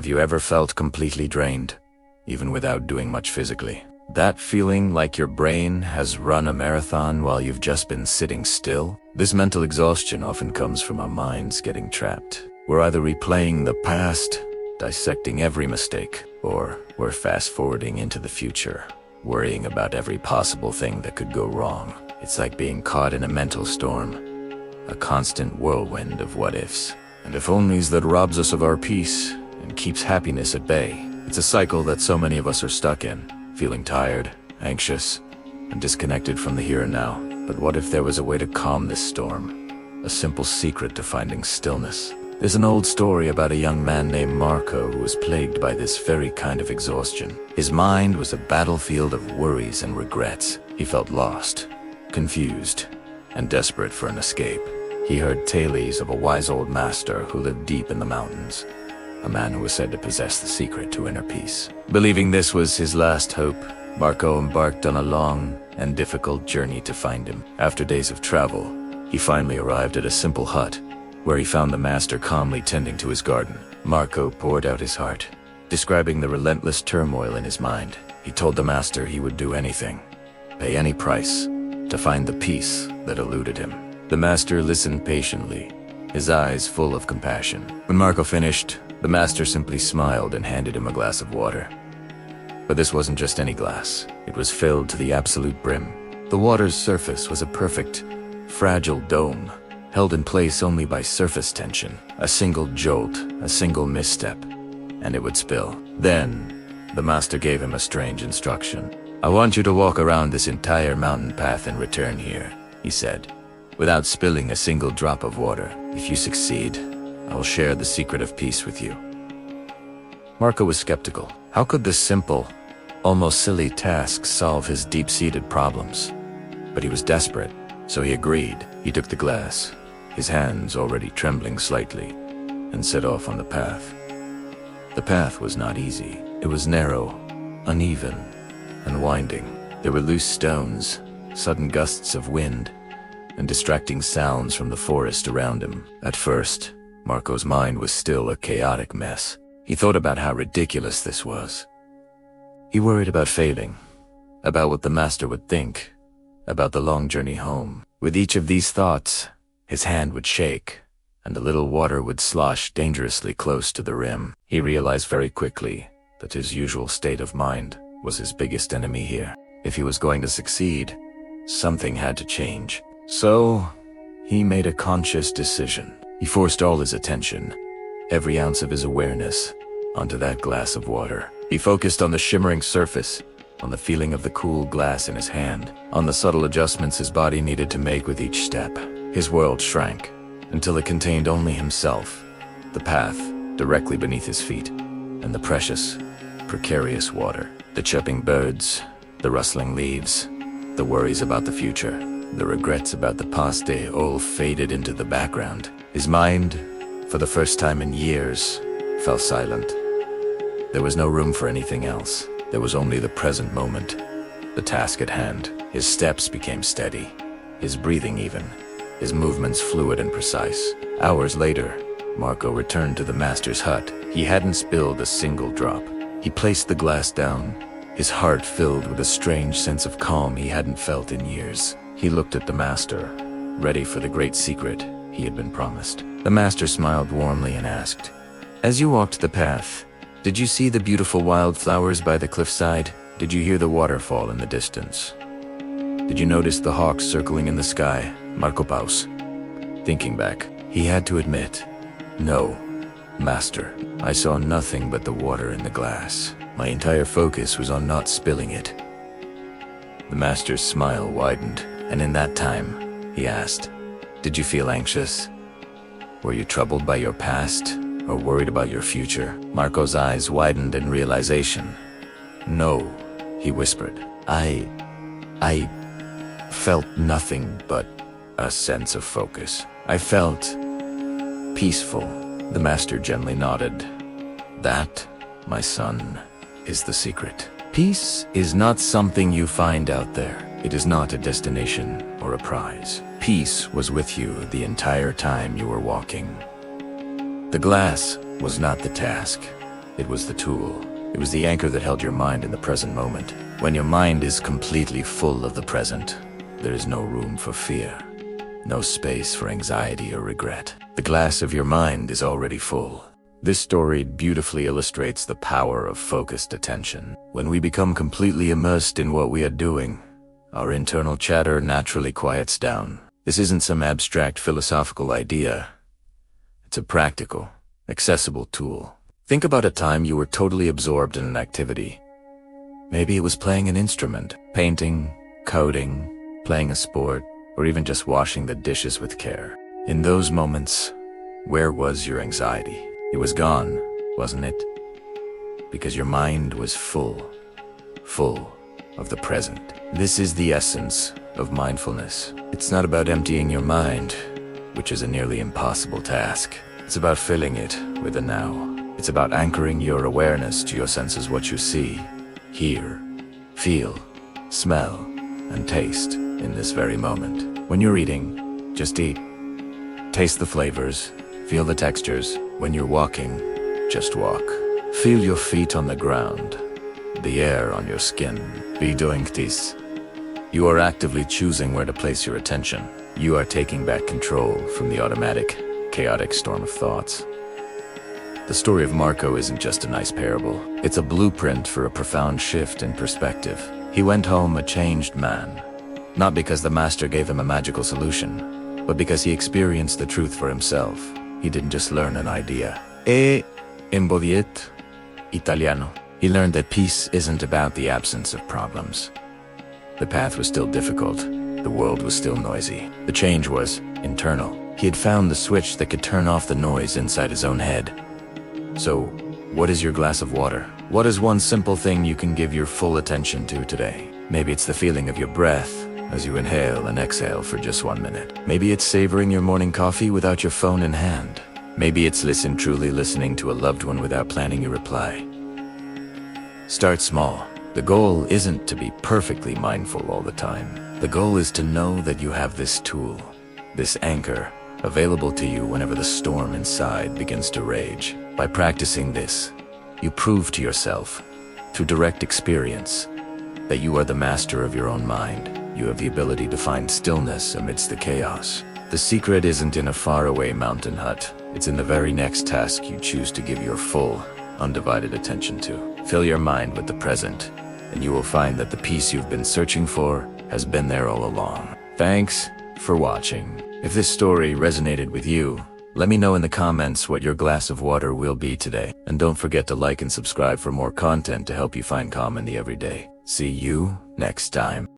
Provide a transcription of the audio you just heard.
Have you ever felt completely drained, even without doing much physically? That feeling like your brain has run a marathon while you've just been sitting still? This mental exhaustion often comes from our minds getting trapped. We're either replaying the past, dissecting every mistake, or we're fast-forwarding into the future, worrying about every possible thing that could go wrong. It's like being caught in a mental storm, a constant whirlwind of what-ifs, and if-onlys that robs us of our peace and keeps happiness at bay. It's a cycle that so many of us are stuck in, feeling tired, anxious, and disconnected from the here and now. But what if there was a way to calm this storm? A simple secret to finding stillness. There's an old story about a young man named Marco who was plagued by this very kind of exhaustion. His mind was a battlefield of worries and regrets. He felt lost, confused, and desperate for an escape. He heard tales of a wise old master who lived deep in the mountains, a man who was said to possess the secret to inner peace. Believing this was his last hope, Marco embarked on a long and difficult journey to find him. After days of travel, he finally arrived at a simple hut, where he found the master calmly tending to his garden. Marco poured out his heart, describing the relentless turmoil in his mind. He told the master he would do anything, pay any price, to find the peace that eluded him. The master listened patiently, his eyes full of compassion. When Marco finished, the master simply smiled and handed him a glass of water. But this wasn't just any glass. It was filled to the absolute brim. The water's surface was a perfect, fragile dome, held in place only by surface tension. A single jolt, a single misstep, and it would spill. Then, the master gave him a strange instruction. "I want you to walk around this entire mountain path and return here," he said, "without spilling a single drop of water. If you succeed, I will share the secret of peace with you." Marco was skeptical. How could this simple, almost silly task solve his deep-seated problems? But he was desperate, so he agreed. He took the glass, his hands already trembling slightly, and set off on the path. The path was not easy. It was narrow, uneven, and winding. There were loose stones, sudden gusts of wind, and distracting sounds from the forest around him. At first, Marco's mind was still a chaotic mess. He thought about how ridiculous this was. He worried about failing, about what the master would think, about the long journey home. With each of these thoughts, his hand would shake, and a little water would slosh dangerously close to the rim. He realized very quickly that his usual state of mind was his biggest enemy here. If he was going to succeed, something had to change. So, he made a conscious decision. He forced all his attention, every ounce of his awareness, onto that glass of water. He focused on the shimmering surface, on the feeling of the cool glass in his hand, on the subtle adjustments his body needed to make with each step. His world shrank, until it contained only himself, the path directly beneath his feet, and the precious, precarious water. The chirping birds, the rustling leaves, the worries about the future, the regrets about the past day all faded into the background. His mind, for the first time in years, fell silent. There was no room for anything else. There was only the present moment, the task at hand. His steps became steady, his breathing even, his movements fluid and precise. Hours later, Marco returned to the master's hut. He hadn't spilled a single drop. He placed the glass down, his heart filled with a strange sense of calm he hadn't felt in years. He looked at the master, ready for the great secret he had been promised. The master smiled warmly and asked, "As you walked the path, did you see the beautiful wildflowers by the cliffside? Did you hear the waterfall in the distance? Did you notice the hawks circling in the sky?" Marco paused. Thinking back, he had to admit, "No, master, I saw nothing but the water in the glass. My entire focus was on not spilling it." The master's smile widened, and in that time, he asked, "Did you feel anxious? Were you troubled by your past, or worried about your future?" Marco's eyes widened in realization. "No," he whispered. I felt nothing but a sense of focus. I felt peaceful." The master gently nodded. "That, my son, is the secret. Peace is not something you find out there. It is not a destination or a prize. Peace was with you the entire time you were walking. The glass was not the task. It was the tool. It was the anchor that held your mind in the present moment. When your mind is completely full of the present, there is no room for fear, no space for anxiety or regret. The glass of your mind is already full. This story beautifully illustrates the power of focused attention. When we become completely immersed in what we are doing, our internal chatter naturally quiets down. This isn't some abstract philosophical idea. It's a practical, accessible tool. Think about a time you were totally absorbed in an activity. Maybe it was playing an instrument, painting, coding, playing a sport, or even just washing the dishes with care. In those moments, where was your anxiety? It was gone, wasn't it? Because your mind was full of the present. This is the essence of mindfulness. It's not about emptying your mind, which is a nearly impossible task. It's about filling it with the now. It's about anchoring your awareness to your senses, what you see, hear, feel, smell, and taste in this very moment. When you're eating, just eat. Taste the flavors, feel the textures. When you're walking, just walk. Feel your feet on the ground, the air on your skin. Be doing this. You are actively choosing where to place your attention. You are taking back control from the automatic, chaotic storm of thoughts. The story of Marco isn't just a nice parable. It's a blueprint for a profound shift in perspective. He went home a changed man, not because the master gave him a magical solution, but because he experienced the truth for himself. He didn't just learn an idea. Embodiet Italiano. He learned that peace isn't about the absence of problems. The path was still difficult. The world was still noisy. The change was internal. He had found the switch that could turn off the noise inside his own head. So, what is your glass of water? What is one simple thing you can give your full attention to today? Maybe it's the feeling of your breath as you inhale and exhale for just 1 minute. Maybe it's savoring your morning coffee without your phone in hand. Maybe it's truly listening to a loved one without planning your reply. Start small. The goal isn't to be perfectly mindful all the time. The goal is to know that you have this tool, this anchor, available to you whenever the storm inside begins to rage. By practicing this, you prove to yourself, through direct experience, that you are the master of your own mind. You have the ability to find stillness amidst the chaos. The secret isn't in a faraway mountain hut. It's in the very next task you choose to give your full, undivided attention to. Fill your mind with the present, and you will find that the peace you've been searching for has been there all along. Thanks for watching. If this story resonated with you, let me know in the comments what your glass of water will be today. And don't forget to like and subscribe for more content to help you find calm in the everyday. See you next time.